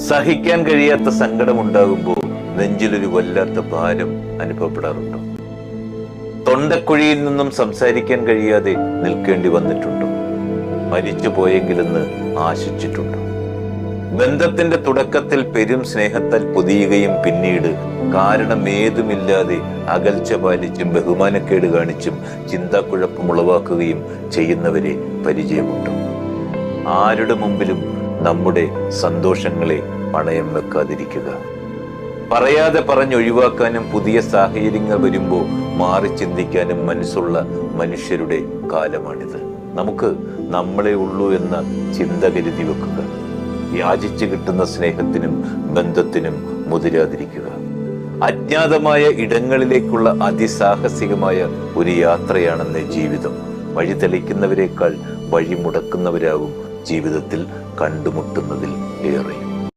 സഹിക്കാൻ കഴിയാത്ത സങ്കടമുണ്ടാകുമ്പോൾ നെഞ്ചിലൊരു വല്ലാത്ത ഭാരം അനുഭവപ്പെടാറുണ്ടോ? തൊണ്ടക്കുഴിയിൽ നിന്നും സംസാരിക്കാൻ കഴിയാതെ നിൽക്കേണ്ടി വന്നിട്ടുണ്ടോ? മരിച്ചു പോയെങ്കിലെന്ന് ആശിച്ചിട്ടുണ്ടോ? ബന്ധത്തിന്റെ തുടക്കത്തിൽ പെരും സ്നേഹത്താൽ പൊതിയുകയും പിന്നീട് കാരണമേതുമില്ലാതെ അകൽച്ച പാലിച്ചും ബഹുമാനക്കേട് കാണിച്ചും ചിന്താക്കുഴപ്പം ഉളവാക്കുകയും ചെയ്യുന്നവരെ പരിചയമുണ്ടോ? ആരുടെ മുമ്പിലും നമ്മുടെ സന്തോഷങ്ങളെ പണയം വെക്കാതിരിക്കുക. പറയാതെ പറഞ്ഞൊഴിവാക്കാനും പുതിയ സാഹചര്യങ്ങൾ വരുമ്പോൾ മാറി ചിന്തിക്കാനും മനസ്സുള്ള മനുഷ്യരുടെ കാലമാണിത്. നമുക്ക് നമ്മളെ ഉള്ളൂ എന്ന ചിന്ത കരുതി വെക്കുക. യാചിച്ചു കിട്ടുന്ന സ്നേഹത്തിനും ബന്ധത്തിനും മുതിരാതിരിക്കുക. അജ്ഞാതമായ ഇടങ്ങളിലേക്കുള്ള അതിസാഹസികമായ ഒരു യാത്രയാണെന്ന് ജീവിതം. വഴി തെളിക്കുന്നവരെക്കാൾ വഴി മുടക്കുന്നവരാകും ജീവിതത്തിൽ കണ്ടുമുട്ടുന്നതിൽ ഏറെ.